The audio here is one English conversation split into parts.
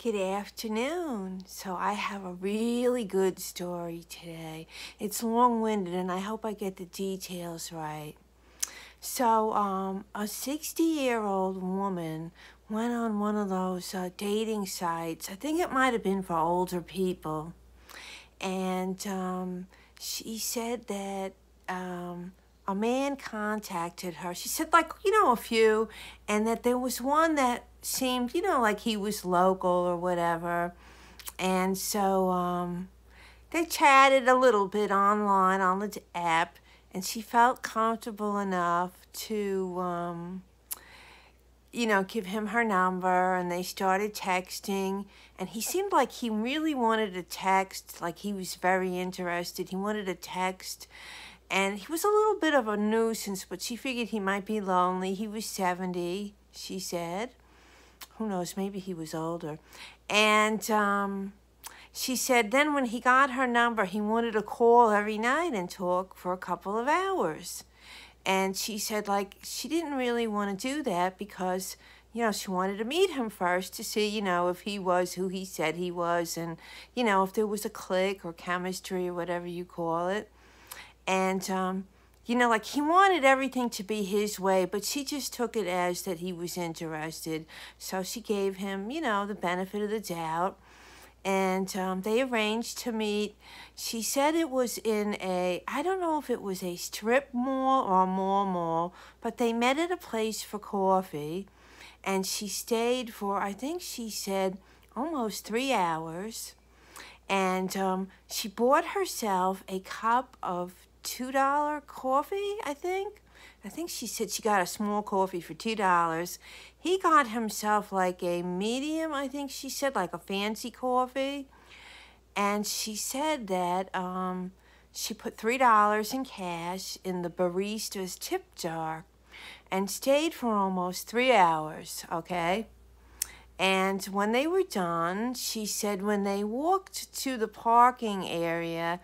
Good afternoon. So I have a really good story today. It's long-winded and I hope I get the details right. So a 60-year-old woman went on one of those dating sites. I think it might have been for older people. And she said that a man contacted her. She said, like, a few, and that there was one that seemed, like he was local or whatever. And so they chatted a little bit online on the app, and she felt comfortable enough to, give him her number, and they started texting. And he seemed like he really wanted to text, like he was very interested. He wanted to text. And he was a little bit of a nuisance, but she figured he might be lonely. He was 70, she said. Who knows, maybe he was older. And she said then when he got her number, he wanted to call every night and talk for a couple of hours. And she said, like, she didn't really want to do that because, she wanted to meet him first to see, if he was who he said he was and, if there was a click or chemistry or whatever you call it. And, like he wanted everything to be his way, but she just took it as that he was interested. So she gave him, the benefit of the doubt. And they arranged to meet. She said it was in I don't know if it was a strip mall or a mall, but they met at a place for coffee. And she stayed for, I think she said, almost 3 hours. And she bought herself a cup of $2 coffee, I think. I think she said she got a small coffee for $2. He got himself like a medium, I think she said, like a fancy coffee. And she said that she put $3 in cash in the barista's tip jar and stayed for almost 3 hours, okay? And when they were done, she said when they walked to the parking area,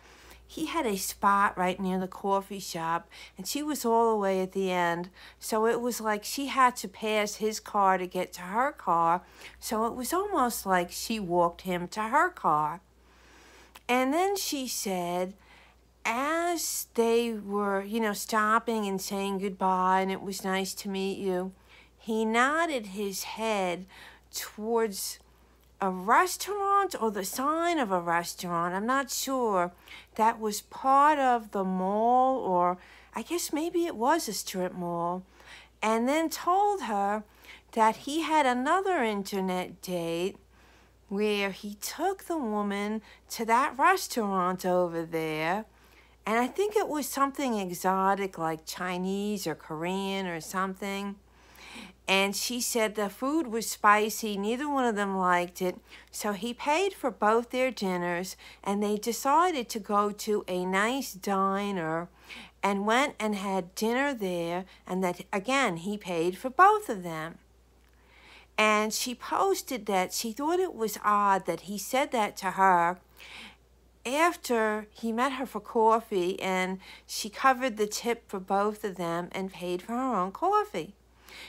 he had a spot right near the coffee shop, and she was all the way at the end. So it was like she had to pass his car to get to her car. So it was almost like she walked him to her car. And then she said, as they were, stopping and saying goodbye, and it was nice to meet you, he nodded his head towards a restaurant or the sign of a restaurant, I'm not sure, that was part of the mall, or I guess maybe it was a strip mall, and then told her that he had another internet date where he took the woman to that restaurant over there, and I think it was something exotic like Chinese or Korean or something. And she said the food was spicy, neither one of them liked it, so he paid for both their dinners, and they decided to go to a nice diner and went and had dinner there, and that, again, he paid for both of them. And she posted that she thought it was odd that he said that to her after he met her for coffee, and she covered the tip for both of them and paid for her own coffee.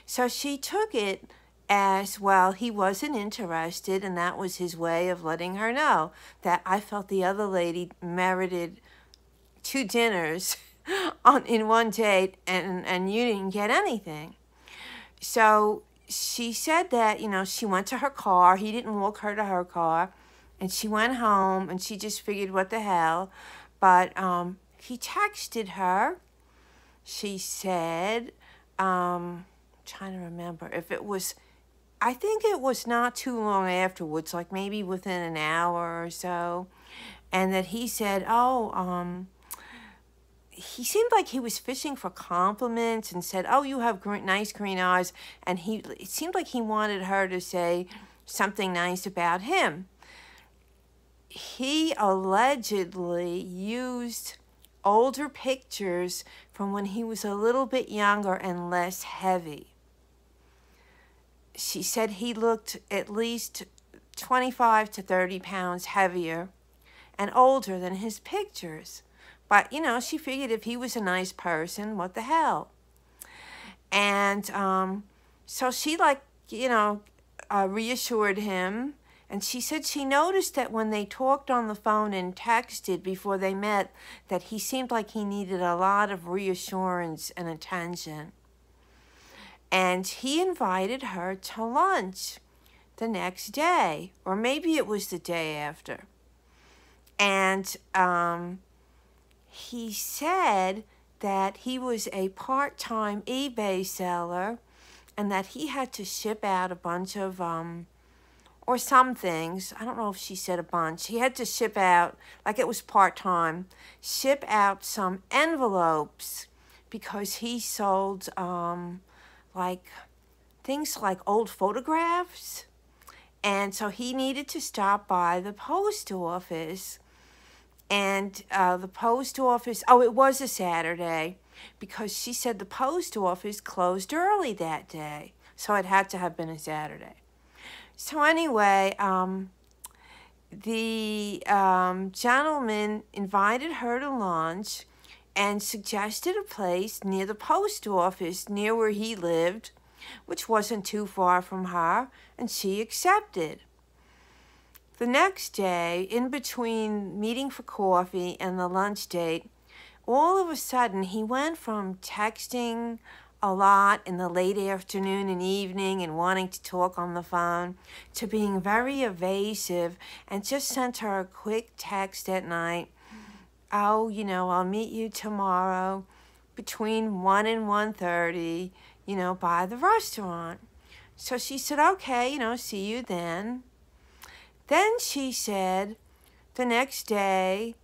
So she took it as, well, he wasn't interested, and that was his way of letting her know that I felt the other lady merited 2 dinners in one date, and you didn't get anything. So she said that, she went to her car. He didn't walk her to her car. And she went home, and she just figured, what the hell. But he texted her. She said, trying to remember if it was, I think it was not too long afterwards, like maybe within an hour or so, and that he said, he seemed like he was fishing for compliments and said, oh, you have nice green eyes, and it seemed like he wanted her to say something nice about him. He allegedly used older pictures from when he was a little bit younger and less heavy. She said he looked at least 25 to 30 pounds heavier and older than his pictures. But, she figured if he was a nice person, what the hell? And so she, reassured him And she said she noticed that when they talked on the phone and texted before they met, that he seemed like he needed a lot of reassurance and attention. And he invited her to lunch the next day, or maybe it was the day after. And he said that he was a part-time eBay seller and that he had to ship out a bunch of, or some things. I don't know if she said a bunch. He had to ship out, like it was part-time, ship out some envelopes because he sold, like, things like old photographs. And so he needed to stop by the post office. And the post office, oh, it was a Saturday, because she said the post office closed early that day. So it had to have been a Saturday. So anyway, the gentleman invited her to lunch and suggested a place near the post office, near where he lived, which wasn't too far from her, and she accepted. The next day, in between meeting for coffee and the lunch date, all of a sudden he went from texting a lot in the late afternoon and evening and wanting to talk on the phone to being very evasive and just sent her a quick text at night. Oh, you know, I'll meet you tomorrow between 1 and 1:30, you know, by the restaurant. So she said, okay, you know, see you then. Then she said the next day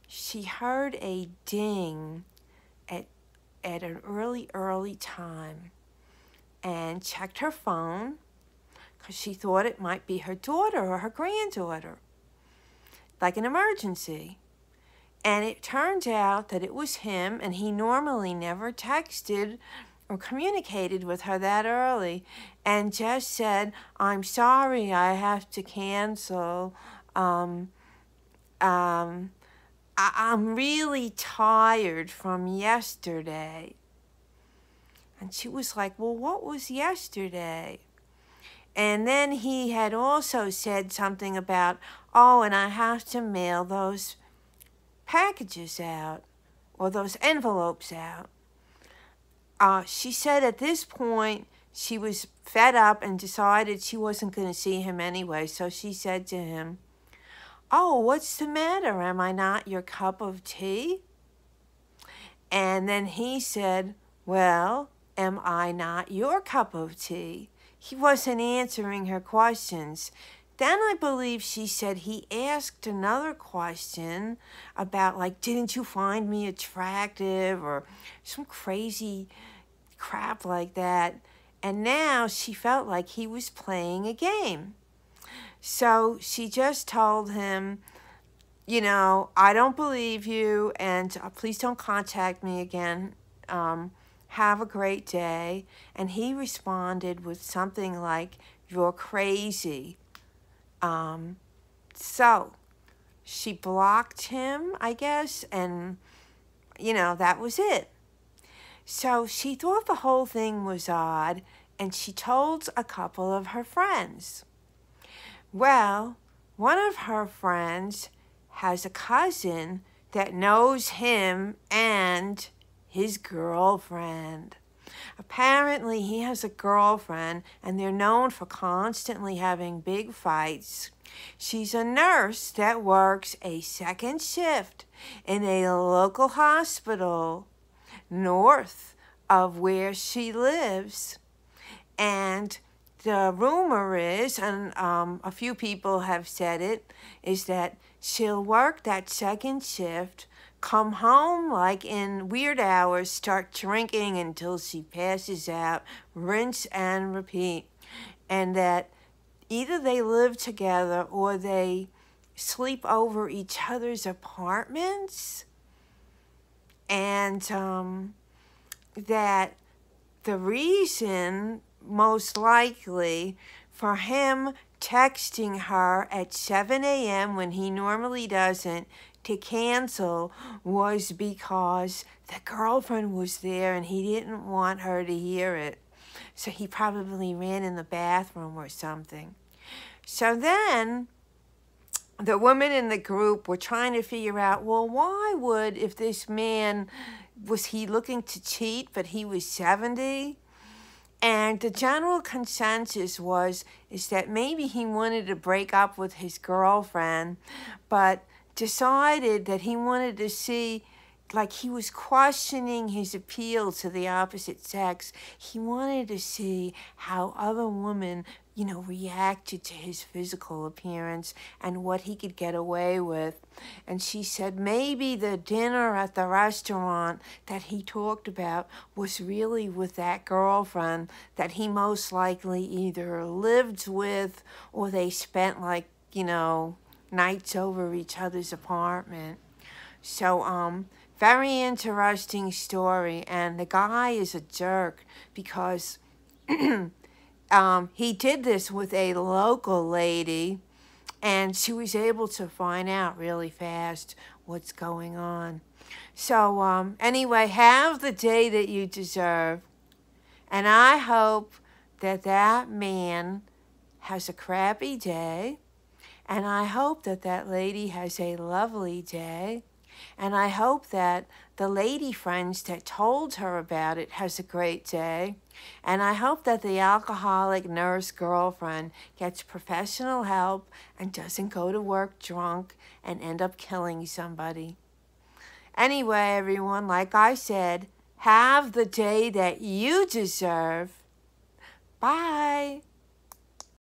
she heard a ding at an early time and checked her phone because she thought it might be her daughter or her granddaughter, like an emergency. And it turned out that it was him, and he normally never texted or communicated with her that early, and just said, I'm sorry, I have to cancel. I'm really tired from yesterday. And she was like, well, what was yesterday? And then he had also said something about, oh, and I have to mail those packages out, or those envelopes out. She said at this point she was fed up and decided she wasn't going to see him anyway. So she said to him, oh, what's the matter? Am I not your cup of tea? And then he said, well, am I not your cup of tea? He wasn't answering her questions. Then I believe she said he asked another question about, like, didn't you find me attractive, or some crazy crap like that. And now she felt like he was playing a game. So she just told him, you know, I don't believe you, and please don't contact me again. Have a great day. And he responded with something like, you're crazy. So she blocked him, I guess, and, you know, that was it. So she thought the whole thing was odd, and she told a couple of her friends. Well, one of her friends has a cousin that knows him and his girlfriend. Apparently, he has a girlfriend, and they're known for constantly having big fights. She's a nurse that works a second shift in a local hospital north of where she lives. And the rumor is, and a few people have said it, is that she'll work that second shift, come home like in weird hours, start drinking until she passes out, rinse and repeat. And that either they live together or they sleep over each other's apartments. And that the reason, most likely, for him texting her at 7 a.m. when he normally doesn't to cancel was because the girlfriend was there and he didn't want her to hear it. So he probably ran in the bathroom or something. So then the women in the group were trying to figure out, well, why would, if this man, was he looking to cheat, but he was 70? And the general consensus is that maybe he wanted to break up with his girlfriend, but decided that he wanted to see, like, he was questioning his appeal to the opposite sex. He wanted to see how other women, reacted to his physical appearance and what he could get away with. And she said maybe the dinner at the restaurant that he talked about was really with that girlfriend that he most likely either lived with or they spent, like, nights over each other's apartment. So, very interesting story. And the guy is a jerk because he did this with a local lady, and she was able to find out really fast what's going on. So, anyway, have the day that you deserve. And I hope that that man has a crappy day. And I hope that that lady has a lovely day. And I hope that the lady friends that told her about it has a great day. And I hope that the alcoholic nurse girlfriend gets professional help and doesn't go to work drunk and end up killing somebody. Anyway, everyone, like I said, have the day that you deserve. Bye.